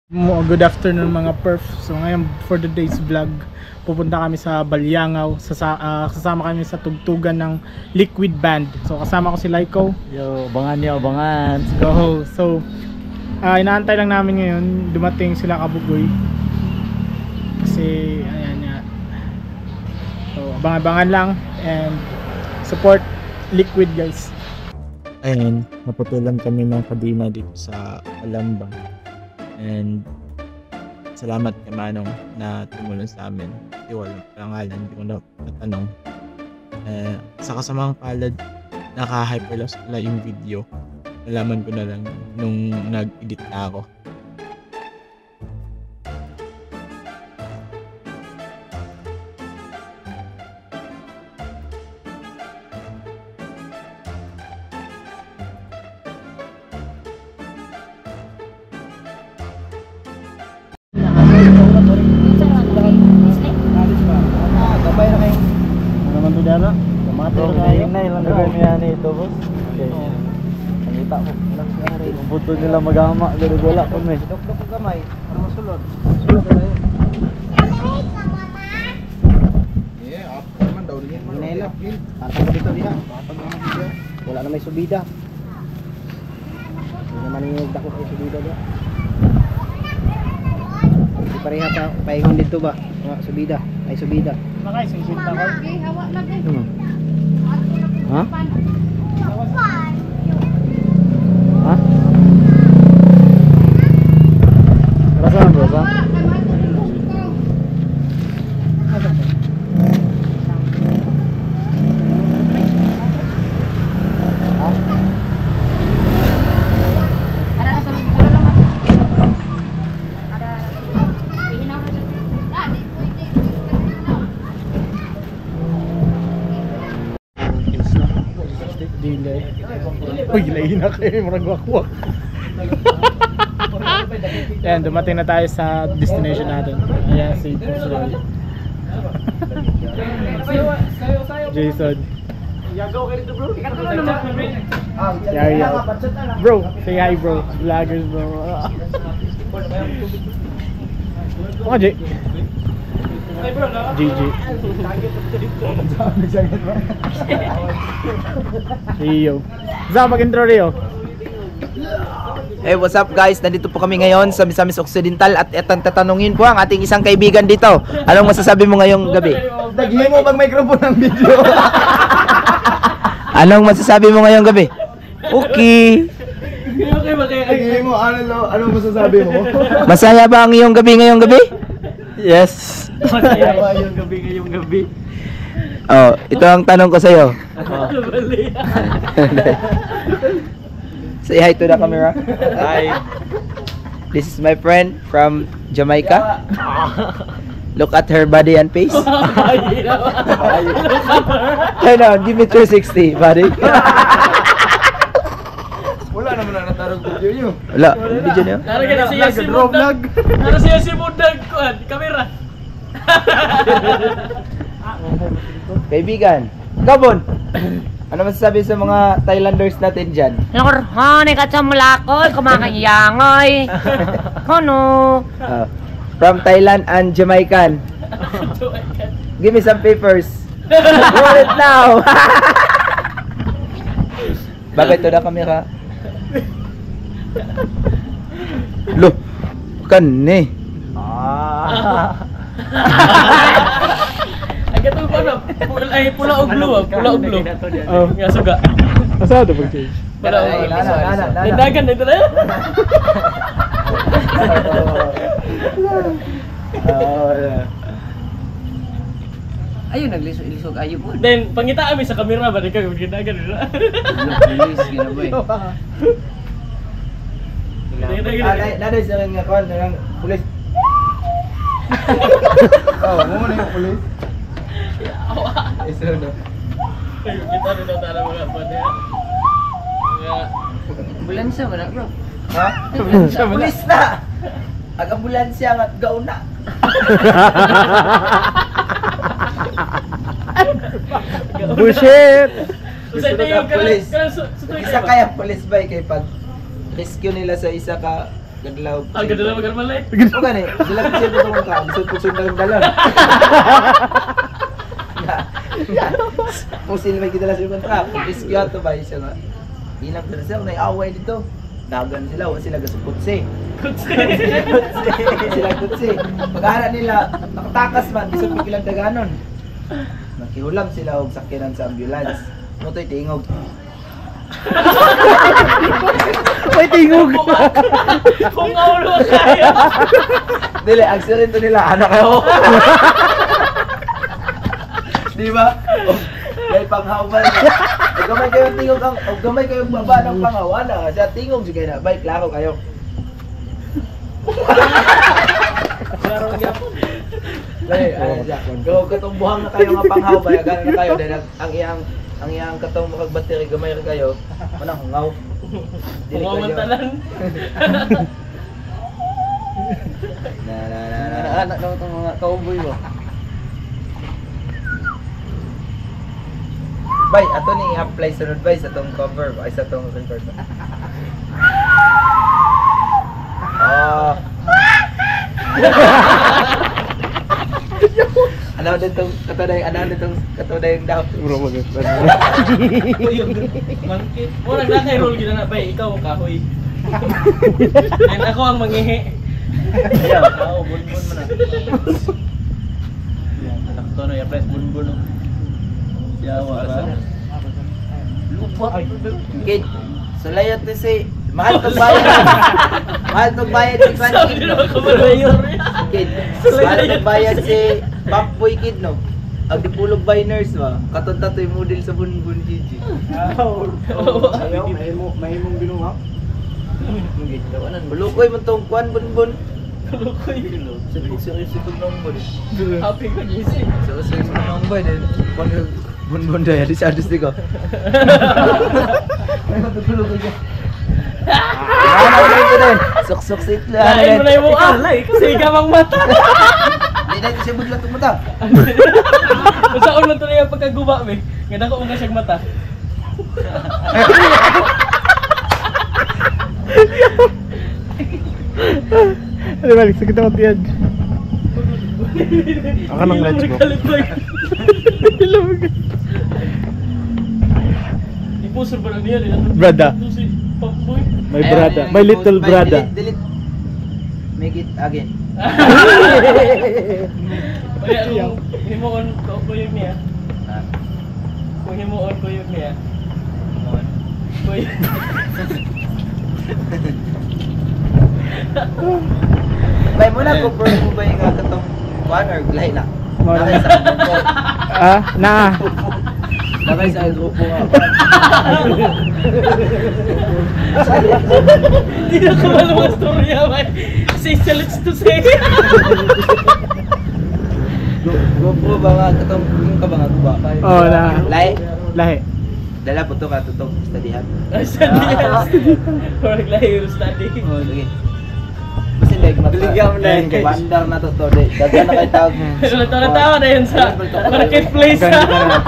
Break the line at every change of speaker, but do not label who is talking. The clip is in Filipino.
Good afternoon mga perf. So ngayon for today's vlog, pupunta kami sa Balyangaw. Kasama kami sa tugtugan ng Liquid Band. So kasama ko si Laiko.
Yo, abangan niyo, abangan.
Let's go. So inaantay lang namin ngayon dumating sila Kabugoy. Kasi ayan nga. So abang-abangan lang and support Liquid guys.
Ayun, naputulan kami ng kadina dito sa Alamba. And salamat kay Manong na tumulong sa amin. Hindi walang pangalan, hindi ko na natanong. Sa kasamang palad, naka-hyperlapse pala yung video. Nalaman ko na lang nung nag-edit na ako. Ang buto nila magama, pero wala pa may.
Dok-dok ang gamay, para masulod. Sulod na yun. Yeah, up naman daw rin. Hinahilap. Tatang dito diha. Wala na may subida. Hindi naman yung dako kay subida diha. Hindi pareha pa paingon dito ba? Subida, ay subida.
Makay sisip na ko.
Ha? Ha? Perasaan bro, Bang?
Delay. Uy, lahin na kayo, marang wakwak. Yan, dumating na tayo sa destination natin. Ayan, si Roy. Jason. Yeah. Bro, say hi bro. Vloggers bro. Mga J. GG. Rio. Saan mag-intro Rio?
Hey, what's up guys? Nandito po kami ngayon sa Misamis Occidental at etang tatanungin po ang ating isang kaibigan dito. Anong masasabi mo ngayong gabi? Daghin mo pag microphone ng video. Anong masasabi mo ngayong gabi? Okay.
Daghin mo, anong masasabi mo?
Masaya ba ang iyong gabi ngayong gabi?
Yes. Masaya ba yung gabi ngayong gabi?
Oh, ito ang tanong ko sa iyo. Say hi to the camera.
Hi.
This is my friend from Jamaica. Look at her body and face. Turn on, give me 360, buddy.
Wala naman na natarong video nyo.
Wala, video niyo.
Siya si Mundag. Nara siya si Mundag. Kamera.
Kaibigan, Gabon. Ano masasabi sa mga Thailanders natin dyan?
Lorhone ka sa mulakol, kumakayangoy. Kono.
From Thailand and Jamaican. Give me some papers. Roll it now. Bakit to na kamera? Loh, kan ni.
Agad ito pa na. Pula o blue. Pula o blue. Oh, nga suga. Masado pag-change. Pula o blue. Tindagan na ito na yun.
Ayun, naglisog ayo po.
Then, pangita kami sa kamera ba? Ikaw, tindagan nila.
Bilis, ginaboy.
Naday sa nga kon ng pulis.
Oh, mo na yung pulis.
Isa na.
Kita rin na tala mga pwede.
Ambulansya, wala bro.
Ha? Pulis na. Ang ambulansya nga gaon na.
Bullshit!
Sa ito yung
Police.
sa
Isa kaya police ba kay pag rescue nila sa isa ka Kadlaw.
Ang ganda lang magarmalay.
O gani, dala ko siya itong ka. Sud ng dalan. Kung sino may kidala siya kontra, iskya to ba siya nga. Inap na siya, naiaway dito. Dagan sila, wala sila gasuputsi. Sila kutsi. Pag-aara nila, nakatakas man, bisog pikilang daganon. Nakihulam sila og sakyanan sa ambulance. Mutoy tingog.
May tingog.
Kung aulo kayo.
Dili, accident to nila, anak kayo. Di ba? May panghawa na. Ug gamay kayo tingog ang, ug gamay kayo baba ng panghawana. Siya tingog sige na, bike laro kayo.
Laro na gyapon.
Go katumbuhan na kayo nga panghawa, gana na kayo dahil ang iyang katong makag battery gamay ra kayo. Manang hungaw. Dili
Kung
kayo.
mantalan.
Anak na itong mga kauboy mo. Bay, ato ni i-apply sunod bay sa tong cover ay sa tong record. Ano ditong katoday daw.
Uyog. Mangkit. Murag na kay roll gid na bay, ikaw ang kahoy. And ako ang mangihi. Ayaw, ako bunbun mo na. Yan, anak to no, ya-press bunbun. Yawa ka.
Lupot. Kid, sulayat ni si mahal tong bayad. Mahal tong bayad si
Sabi
Kid.
naman ko malayor.
Kid, mahal tong bayad si Backboy Kid no. Ang dipulog by nurse ba? Katon tatoy model sa bunbun Gigi.
Ayaw, mahimong binuha.
Bulukoy mo tong kwan bunbun.
Lukoy.
Serious itong number.
Happy ko gising.
So itong number din. Bunbun daya di sa adus ko. Sok-sok sit
Lain mo na yung alay kasi gamang mata.
Di na siya budlat mo ta.
Masaon man to na yung pagkaguba me. Ngada ko mga siyang mata.
Ano balik, sakit ako tiyad. Ako nang let's go.
Ipusor ba lang niya rin?
Brada.
Si Pamboy.
My brother, my little brother.
Delete. Make it again.
Kaya kung himuon ko yung niya. Kung himuon ko yung niya. Kuy.
Bay mo na ko mo ba yung katong one or glay na? Nakay sa grupo. Nakay sa grupo nga.
Hindi na ko alam ang storya, man. Say let's to say.
Grupo ba nga katong yung ka ba nga guba?
Oo, na.
Lahi.
Lahi.
Dala po to ka tutong studyhan.
Study. Correct lang yung study.
Oh, sige. Kasi like
Biligyan mo na yun, guys.
Bandar na to to. Dagan na kay tawag.
Natawa na yun sa marketplace.
Ganda ka na.